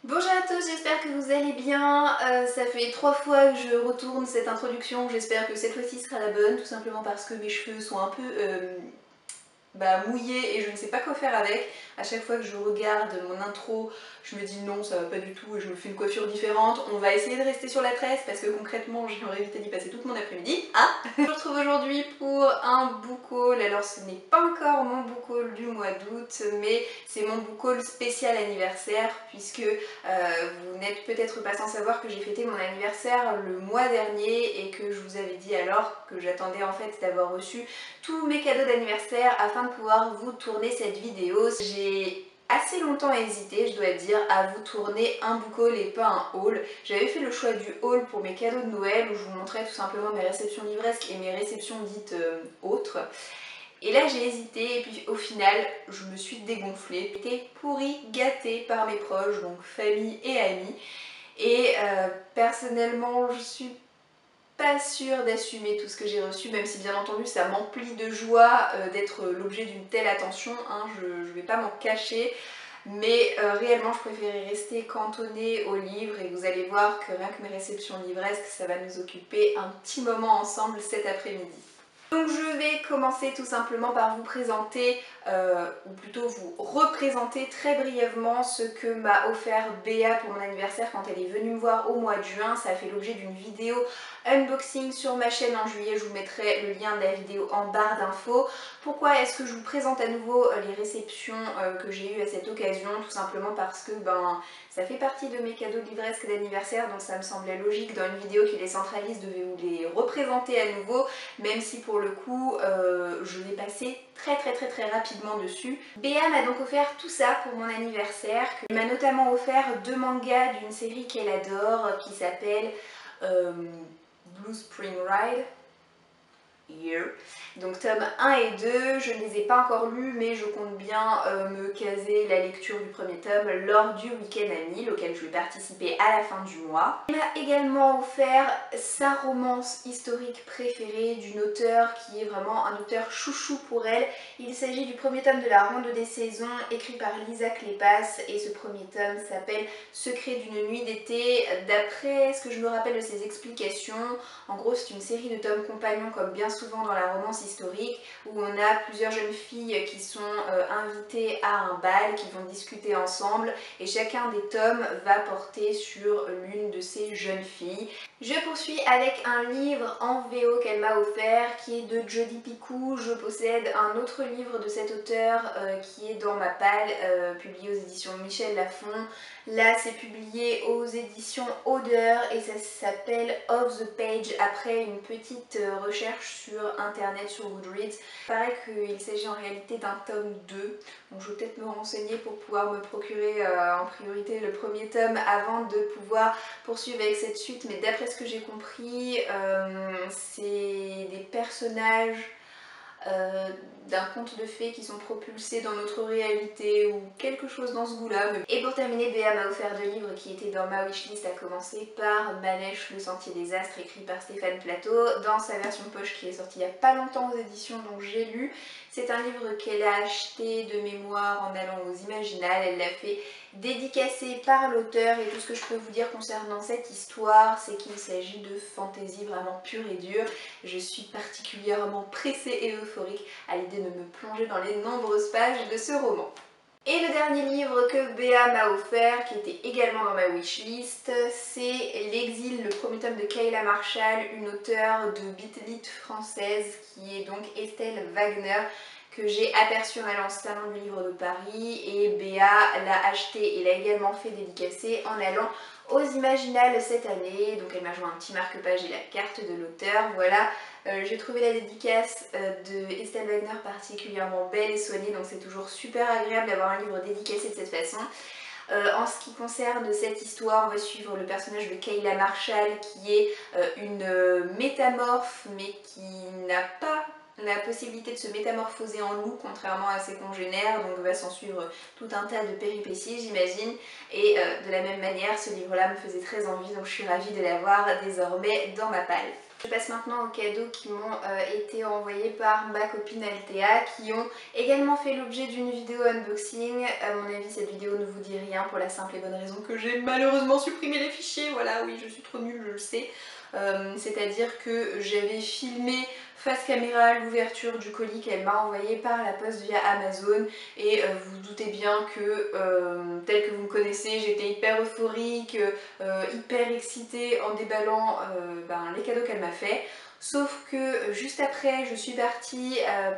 Bonjour à tous, j'espère que vous allez bien. Ça fait 3 fois que je retourne cette introduction, j'espère que cette fois-ci sera la bonne, tout simplement parce que mes cheveux sont un peu mouillés et je ne sais pas quoi faire avec. À chaque fois que je regarde mon intro, je me dis non, ça va pas du tout et je me fais une coiffure différente. On va essayer de rester sur la tresse parce que concrètement, j'aurais évité d'y passer tout mon après-midi. Ah Je vous retrouve aujourd'hui pour un book haul. Alors ce n'est pas encore mon book haul du mois d'août, mais c'est mon book haul spécial anniversaire puisque vous n'êtes peut-être pas sans savoir que j'ai fêté mon anniversaire le mois dernier et que je vous avais dit alors que j'attendais en fait d'avoir reçu tous mes cadeaux d'anniversaire afin de pouvoir vous tourner cette vidéo. J'ai assez longtemps hésité, je dois dire, à vous tourner un book haul et pas un haul. J'avais fait le choix du haul pour mes cadeaux de Noël où je vous montrais tout simplement mes réceptions livresques et mes réceptions dites autres. Et là j'ai hésité et puis au final je me suis dégonflée. J'ai été pourrie, gâtée par mes proches, donc famille et amis. Et personnellement je suis pas sûre d'assumer tout ce que j'ai reçu, même si bien entendu ça m'emplit de joie d'être l'objet d'une telle attention, hein, je vais pas m'en cacher. Mais réellement je préférais rester cantonnée au livre et vous allez voir que rien que mes réceptions livresques ça va nous occuper un petit moment ensemble cet après-midi. Donc je vais commencer tout simplement par vous présenter, ou plutôt vous représenter très brièvement ce que m'a offert Béa pour mon anniversaire quand elle est venue me voir au mois de juin. Ça a fait l'objet d'une vidéo unboxing sur ma chaîne en juillet, je vous mettrai le lien de la vidéo en barre d'infos. Pourquoi est-ce que je vous présente à nouveau les réceptions que j'ai eues à cette occasion? Tout simplement parce que ça fait partie de mes cadeaux livresques d'anniversaire, donc ça me semblait logique dans une vidéo qui les centralise de vous les représenter à nouveau, même si pour le coup je vais passer très rapidement dessus. Béa m'a donc offert tout ça pour mon anniversaire. Elle m'a notamment offert 2 mangas d'une série qu'elle adore qui s'appelle Blue Spring Ride. Donc tome 1 et 2, je ne les ai pas encore lus mais je compte bien me caser la lecture du premier tome lors du week-end à Nîmes auquel je vais participer à la fin du mois. Elle m'a également offert sa romance historique préférée d'une auteure qui est vraiment un auteur chouchou pour elle. Il s'agit du premier tome de La Ronde des Saisons écrit par Lisa Kleypas et ce premier tome s'appelle Secret d'une nuit d'été. D'après ce que je me rappelle de ses explications, en gros c'est une série de tomes compagnons comme bien souvent dans la romance historique où on a plusieurs jeunes filles qui sont invitées à un bal, qui vont discuter ensemble et chacun des tomes va porter sur l'une de ces jeunes filles. Je poursuis avec un livre en VO qu'elle m'a offert qui est de Jodi Picoult. Je possède un autre livre de cet auteur qui est dans ma palle, publié aux éditions Michel Lafon. Là c'est publié aux éditions Odeur et ça s'appelle Off the Page après une petite recherche sur internet, sur Goodreads. Il paraît qu'il s'agit en réalité d'un tome 2, donc je vais peut-être me renseigner pour pouvoir me procurer en priorité le premier tome avant de pouvoir poursuivre avec cette suite. Mais d'après ce que j'ai compris, c'est des personnages d'un conte de fées qui sont propulsés dans notre réalité ou quelque chose dans ce goût-là. Et pour terminer, Béa m'a offert 2 livres qui étaient dans ma wishlist, à commencer par Manèche, le Sentier des Astres, écrit par Stéphane Plateau, dans sa version poche qui est sortie il n'y a pas longtemps aux éditions, donc j'ai lu. C'est un livre qu'elle a acheté de mémoire en allant aux Imaginales, elle l'a fait dédicacé par l'auteur et tout ce que je peux vous dire concernant cette histoire, c'est qu'il s'agit de fantaisie vraiment pure et dure. Je suis particulièrement pressée et euphorique à l'idée de me plonger dans les nombreuses pages de ce roman. Et le dernier livre que Béa m'a offert, qui était également dans ma wishlist, c'est L'Exil, le premier tome de Kayla Marshall, une auteure de beat lit française qui est donc Estelle Wagner, que j'ai aperçu en allant au salon du livre de Paris, et Béa l'a acheté et l'a également fait dédicacer en allant aux Imaginales cette année. Donc elle m'a joint un petit marque-page et la carte de l'auteur, voilà. J'ai trouvé la dédicace de Estelle Wagner particulièrement belle et soignée, donc c'est toujours super agréable d'avoir un livre dédicacé de cette façon. En ce qui concerne cette histoire, on va suivre le personnage de Kayla Marshall qui est une métamorphe mais qui n'a pas la possibilité de se métamorphoser en loup contrairement à ses congénères, donc va s'en suivre tout un tas de péripéties j'imagine, et de la même manière ce livre là me faisait très envie, donc je suis ravie de l'avoir désormais dans ma palle. Je passe maintenant aux cadeaux qui m'ont été envoyés par ma copine Althea, qui ont également fait l'objet d'une vidéo unboxing. À mon avis, cette vidéo ne vous dit rien pour la simple et bonne raison que j'ai malheureusement supprimé les fichiers. Voilà, oui, je suis trop nulle, je le sais. C'est-à-dire que j'avais filmé face caméra l'ouverture du colis qu'elle m'a envoyé par la poste via Amazon et vous vous doutez bien que tel que vous me connaissez, j'étais hyper euphorique, hyper excitée en déballant les cadeaux qu'elle m'a fait. Sauf que juste après, je suis partie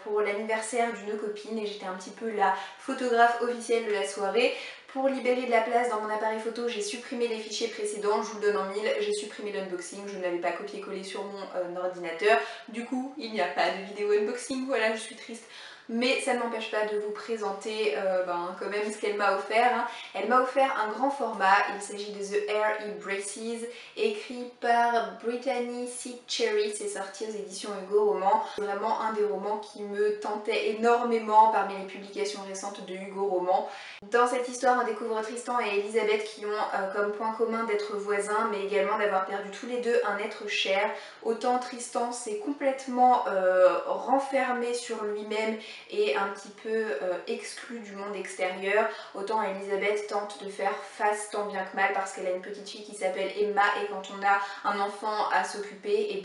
pour l'anniversaire d'une copine et j'étais un petit peu la photographe officielle de la soirée. Pour libérer de la place dans mon appareil photo, j'ai supprimé les fichiers précédents, je vous le donne en mille, j'ai supprimé l'unboxing, je ne l'avais pas copié-collé sur mon ordinateur. Du coup, il n'y a pas de vidéo unboxing, voilà, je suis triste. Mais ça ne m'empêche pas de vous présenter quand même ce qu'elle m'a offert. Hein. Elle m'a offert un grand format, il s'agit de The Air E-Braces, écrit par Brittany C. Cherry, c'est sorti aux éditions Hugo Roman. C'est vraiment un des romans qui me tentait énormément parmi les publications récentes de Hugo Roman. Dans cette histoire, on découvre Tristan et Elisabeth qui ont comme point commun d'être voisins, mais également d'avoir perdu tous les deux un être cher. Autant Tristan s'est complètement renfermé sur lui-même et un petit peu exclu du monde extérieur, autant Elisabeth tente de faire face tant bien que mal parce qu'elle a une petite fille qui s'appelle Emma et quand on a un enfant à s'occuper, et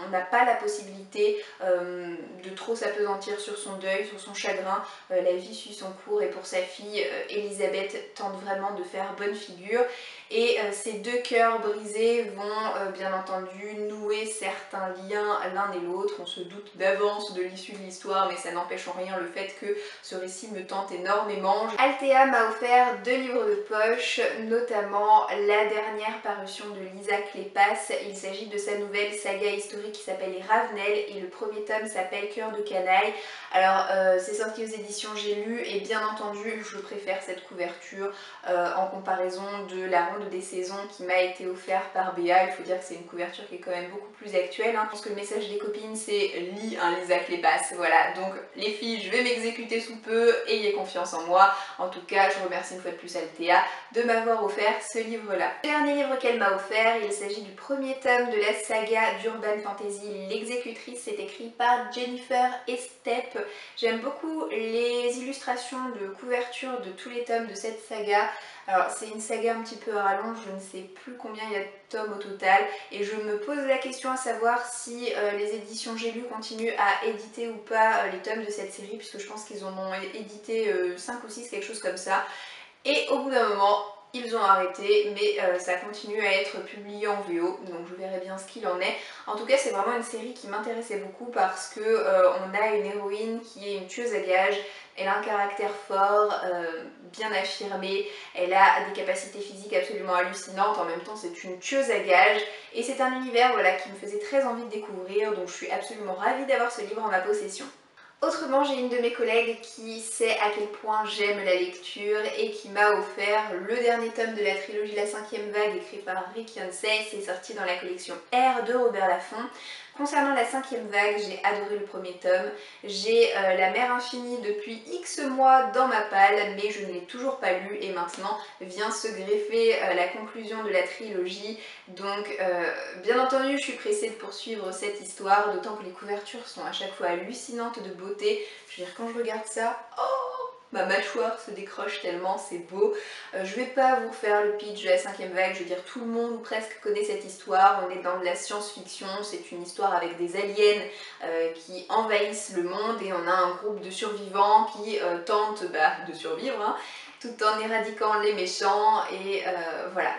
on n'a pas la possibilité de trop s'apesantir sur son deuil, sur son chagrin. La vie suit son cours et pour sa fille, Elisabeth tente vraiment de faire bonne figure. Et ces deux cœurs brisés vont bien entendu nouer certains liens l'un et l'autre. On se doute d'avance de l'issue de l'histoire, mais ça n'empêche en rien le fait que ce récit me tente énormément. Althea m'a offert 2 livres de poche, notamment la dernière parution de Lisa Kleypas. Il s'agit de sa nouvelle saga historique qui s'appelle Les Ravenel et le premier tome s'appelle Cœur de canaille. Alors c'est sorti aux éditions J'ai lu et bien entendu je préfère cette couverture en comparaison de La Ronde des Saisons qui m'a été offert par Béa. Il faut dire que c'est une couverture qui est quand même beaucoup plus actuelle. Hein. Je pense que le message des copines c'est lis un Lisa Kleypas. Voilà, donc les filles, je vais m'exécuter sous peu, ayez confiance en moi. En tout cas, je remercie une fois de plus Althea de m'avoir offert ce livre-là. Le dernier livre qu'elle m'a offert, il s'agit du premier tome de la saga d'Urban Fantasy L'Exécutrice. C'est écrit par Jennifer Estep. J'aime beaucoup les illustrations de couverture de tous les tomes de cette saga. Alors c'est une saga un petit peu à rallonge, je ne sais plus combien il y a de tomes au total et je me pose la question à savoir si les éditions J'ai lu continuent à éditer ou pas les tomes de cette série puisque je pense qu'ils en ont édité 5 ou 6, quelque chose comme ça. Et au bout d'un moment, ils ont arrêté, mais ça continue à être publié en VO, donc je verrai bien ce qu'il en est. En tout cas, c'est vraiment une série qui m'intéressait beaucoup parce que on a une héroïne qui est une tueuse à gages. Elle a un caractère fort, bien affirmé, elle a des capacités physiques absolument hallucinantes, en même temps c'est une tueuse à gages et c'est un univers voilà, qui me faisait très envie de découvrir, donc je suis absolument ravie d'avoir ce livre en ma possession. Autrement, j'ai une de mes collègues qui sait à quel point j'aime la lecture et qui m'a offert le dernier tome de la trilogie La 5e vague écrit par Rick Yancey. C'est sorti dans la collection R de Robert Laffont. Concernant la 5e vague, j'ai adoré le premier tome. J'ai La Mer Infinie depuis X mois dans ma palle, mais je ne l'ai toujours pas lu et maintenant vient se greffer la conclusion de la trilogie. Donc bien entendu, je suis pressée de poursuivre cette histoire, d'autant que les couvertures sont à chaque fois hallucinantes de beauté. Je veux dire, quand je regarde ça, oh, ma mâchoire se décroche tellement, c'est beau. Je vais pas vous refaire le pitch de la 5e vague, je veux dire tout le monde ou presque connaît cette histoire. On est dans de la science-fiction, c'est une histoire avec des aliens qui envahissent le monde et on a un groupe de survivants qui tentent de survivre, hein, tout en éradiquant les méchants et voilà,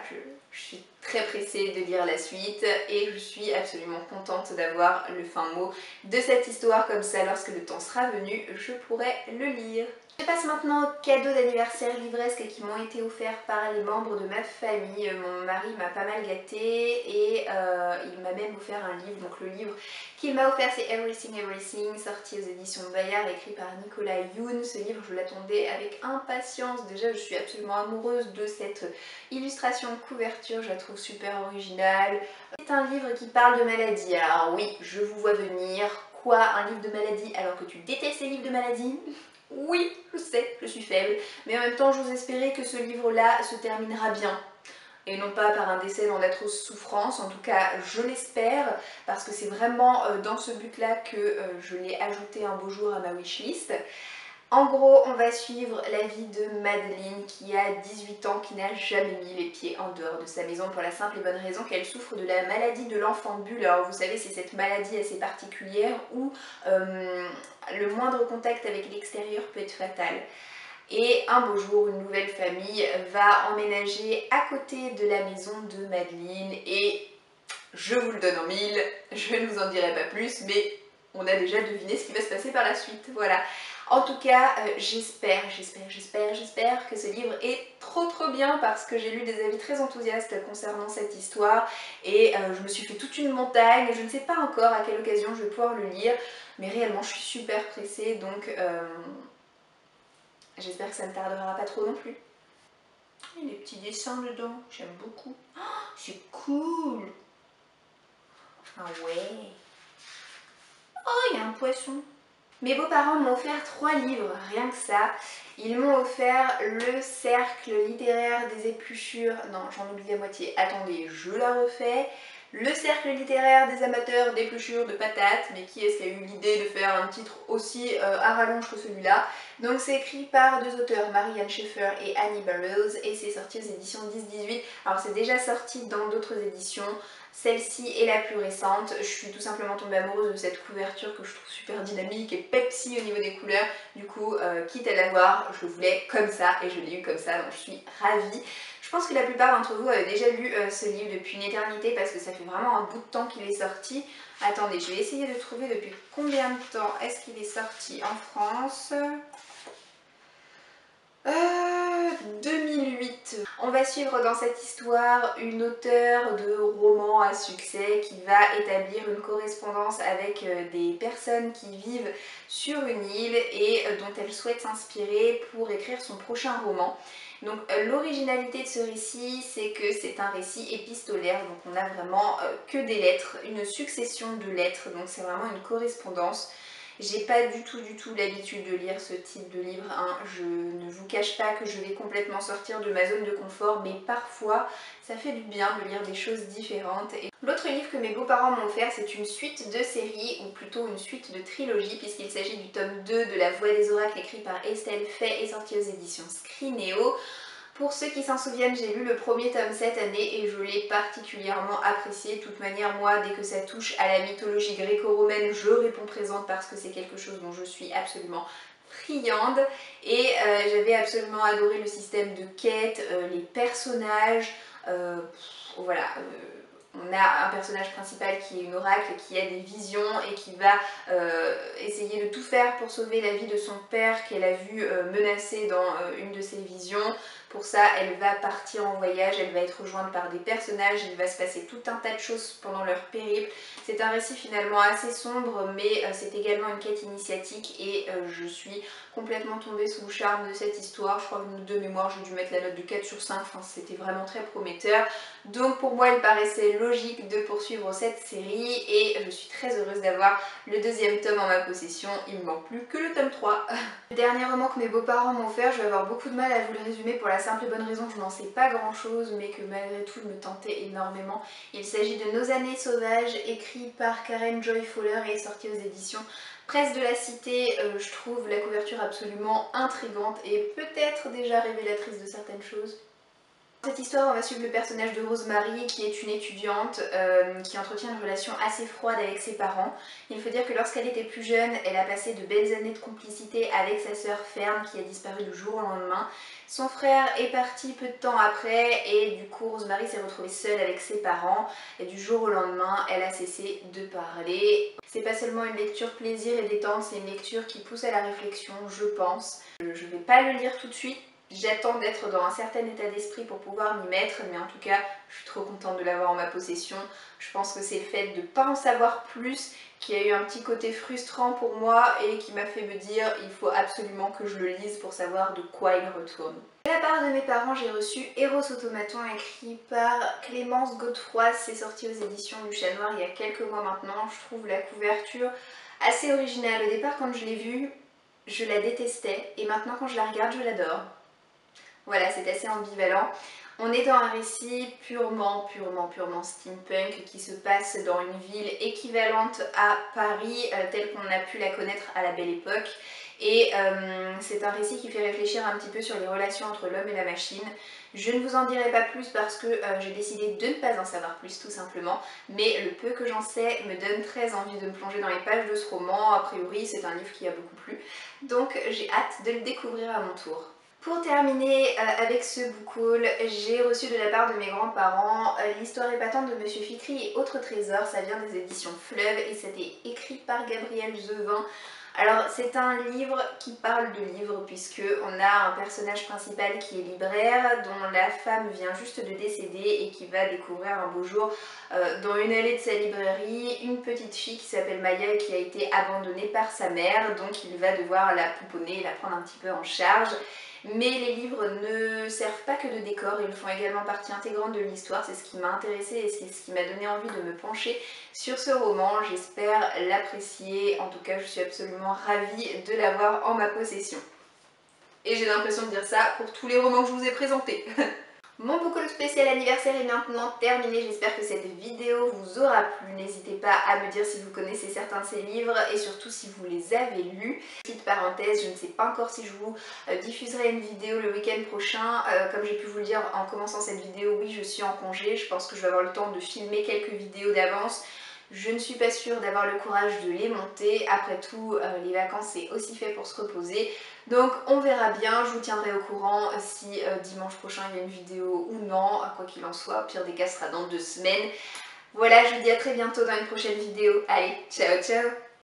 je suis très pressée de lire la suite et je suis absolument contente d'avoir le fin mot de cette histoire, comme ça lorsque le temps sera venu je pourrai le lire. Je passe maintenant aux cadeaux d'anniversaire livresques qui m'ont été offerts par les membres de ma famille. Mon mari m'a pas mal gâtée et il m'a même offert un livre. Donc le livre qu'il m'a offert c'est Everything Everything, sorti aux éditions Bayard, écrit par Nicolas Youn. Ce livre je l'attendais avec impatience. Déjà je suis absolument amoureuse de cette illustration de couverture, je la trouve super originale. C'est un livre qui parle de maladie. Alors oui, je vous vois venir. Quoi, un livre de maladie alors que tu détestes les livres de maladie? Oui, je sais, je suis faible, mais en même temps j'ose espérer que ce livre-là se terminera bien. et non pas par un décès dans d'atroces souffrances. En tout cas, je l'espère, parce que c'est vraiment dans ce but-là que je l'ai ajouté un beau jour à ma wishlist. En gros, on va suivre la vie de Madeleine qui a 18 ans, qui n'a jamais mis les pieds en dehors de sa maison pour la simple et bonne raison qu'elle souffre de la maladie de l'enfant bulle. Alors vous savez, c'est cette maladie assez particulière où le moindre contact avec l'extérieur peut être fatal. Et un beau jour, une nouvelle famille va emménager à côté de la maison de Madeleine et je vous le donne en mille, je ne vous en dirai pas plus, mais on a déjà deviné ce qui va se passer par la suite, voilà. En tout cas, j'espère que ce livre est trop bien parce que j'ai lu des avis très enthousiastes concernant cette histoire et je me suis fait toute une montagne. Je ne sais pas encore à quelle occasion je vais pouvoir le lire, mais réellement je suis super pressée, donc j'espère que ça ne tardera pas trop non plus. Il y a des petits dessins dedans, j'aime beaucoup. Oh, c'est cool! Ah ouais! Oh, il y a un poisson! Mes beaux-parents m'ont offert 3 livres, rien que ça. Ils m'ont offert le cercle littéraire des épluchures. Non, j'en oublie la moitié. Attendez, je la refais. Le cercle littéraire des amateurs d'épluchures de patates. Mais qui est-ce qui a eu l'idée de faire un titre aussi à rallonge que celui-là? Donc c'est écrit par 2 auteurs, Marianne Schaeffer et Annie Burroughs, et c'est sorti aux éditions 10-18. Alors c'est déjà sorti dans d'autres éditions. Celle-ci est la plus récente. Je suis tout simplement tombée amoureuse de cette couverture que je trouve super dynamique et Pepsi au niveau des couleurs. Du coup, quitte à l'avoir, je le voulais comme ça et je l'ai eu comme ça, donc je suis ravie. Je pense que la plupart d'entre vous avaient déjà lu ce livre depuis une éternité parce que ça fait vraiment un bout de temps qu'il est sorti. Attendez, je vais essayer de trouver depuis combien de temps est-ce qu'il est sorti en France. 2008. On va suivre dans cette histoire une auteure de romans à succès qui va établir une correspondance avec des personnes qui vivent sur une île et dont elle souhaite s'inspirer pour écrire son prochain roman. Donc l'originalité de ce récit, c'est que c'est un récit épistolaire, donc on a vraiment que des lettres, une succession de lettres, donc c'est vraiment une correspondance. J'ai pas du tout l'habitude de lire ce type de livre, hein. Je ne vous cache pas que je vais complètement sortir de ma zone de confort, mais parfois ça fait du bien de lire des choses différentes. L'autre livre que mes beaux-parents m'ont offert, c'est une suite de séries, ou plutôt une suite de trilogie, puisqu'il s'agit du tome 2 de La Voix des Oracles écrit par Estelle Faye et sorti aux éditions Scrinéo. Pour ceux qui s'en souviennent, j'ai lu le premier tome cette année et je l'ai particulièrement apprécié. De toute manière, moi, dès que ça touche à la mythologie gréco-romaine, je réponds présente parce que c'est quelque chose dont je suis absolument friande. Et j'avais absolument adoré le système de quête, les personnages, voilà. On a un personnage principal qui est une oracle, qui a des visions et qui va essayer de tout faire pour sauver la vie de son père qu'elle a vu menacé dans une de ses visions. Pour ça, elle va partir en voyage, elle va être rejointe par des personnages, il va se passer tout un tas de choses pendant leur périple. C'est un récit finalement assez sombre, mais c'est également une quête initiatique et je suis complètement tombée sous le charme de cette histoire. Je crois que de mémoire, j'ai dû mettre la note de 4 sur 5, enfin, c'était vraiment très prometteur. Donc pour moi, il paraissait logique de poursuivre cette série et je suis très heureuse d'avoir le deuxième tome en ma possession. Il ne me manque plus que le tome 3. Le dernier roman que mes beaux-parents m'ont offert, je vais avoir beaucoup de mal à vous le résumer pour la simple et bonne raison que je n'en sais pas grand chose, mais que malgré tout il me tentait énormément. Il s'agit de Nos années sauvages, écrit par Karen Joy Fowler et sorti aux éditions Presse de la Cité. Je trouve la couverture absolument intrigante et peut-être déjà révélatrice de certaines choses. Dans cette histoire, on va suivre le personnage de Rosemary qui est une étudiante qui entretient une relation assez froide avec ses parents. Il faut dire que lorsqu'elle était plus jeune, elle a passé de belles années de complicité avec sa sœur Fern qui a disparu du jour au lendemain. Son frère est parti peu de temps après et du coup Rosemary s'est retrouvée seule avec ses parents et du jour au lendemain, elle a cessé de parler. C'est pas seulement une lecture plaisir et détente, c'est une lecture qui pousse à la réflexion, je pense. Je vais pas le lire tout de suite. J'attends d'être dans un certain état d'esprit pour pouvoir m'y mettre, mais en tout cas, je suis trop contente de l'avoir en ma possession. Je pense que c'est le fait de ne pas en savoir plus qui a eu un petit côté frustrant pour moi et qui m'a fait me dire il faut absolument que je le lise pour savoir de quoi il retourne. De la part de mes parents, j'ai reçu Eros Automaton écrit par Clémence Godefroy. C'est sorti aux éditions du Chat Noir il y a quelques mois maintenant. Je trouve la couverture assez originale. Au départ, quand je l'ai vue, je la détestais et maintenant quand je la regarde, je l'adore. Voilà, c'est assez ambivalent. On est dans un récit purement steampunk qui se passe dans une ville équivalente à Paris telle qu'on a pu la connaître à la Belle Époque. Et c'est un récit qui fait réfléchir un petit peu sur les relations entre l'homme et la machine. Je ne vous en dirai pas plus parce que j'ai décidé de ne pas en savoir plus tout simplement, mais le peu que j'en sais me donne très envie de me plonger dans les pages de ce roman. A priori c'est un livre qui a beaucoup plu, donc j'ai hâte de le découvrir à mon tour. Pour terminer avec ce book haul, j'ai reçu de la part de mes grands-parents l'histoire épatante de Monsieur Fikri et autres trésors. Ça vient des éditions Fleuve et c'était écrit par Gabrielle Zevin. Alors c'est un livre qui parle de livres puisque on a un personnage principal qui est libraire dont la femme vient juste de décéder et qui va découvrir un beau jour dans une allée de sa librairie une petite fille qui s'appelle Maya et qui a été abandonnée par sa mère, donc il va devoir la pouponner et la prendre un petit peu en charge. Mais les livres ne servent pas que de décor, ils font également partie intégrante de l'histoire, c'est ce qui m'a intéressée et c'est ce qui m'a donné envie de me pencher sur ce roman. J'espère l'apprécier, en tout cas je suis absolument ravie de l'avoir en ma possession. Et j'ai l'impression de dire ça pour tous les romans que je vous ai présentés. Mon book haul spécial anniversaire est maintenant terminé, j'espère que cette vidéo vous aura plu. N'hésitez pas à me dire si vous connaissez certains de ces livres et surtout si vous les avez lus. Petite parenthèse, je ne sais pas encore si je vous diffuserai une vidéo le week-end prochain. Comme j'ai pu vous le dire en commençant cette vidéo, oui je suis en congé, je pense que je vais avoir le temps de filmer quelques vidéos d'avance. Je ne suis pas sûre d'avoir le courage de les monter. Après tout, les vacances c'est aussi fait pour se reposer. Donc on verra bien, je vous tiendrai au courant si dimanche prochain il y a une vidéo ou non. Quoi qu'il en soit, au pire des cas ce sera dans 2 semaines. Voilà, je vous dis à très bientôt dans une prochaine vidéo. Allez, ciao ciao!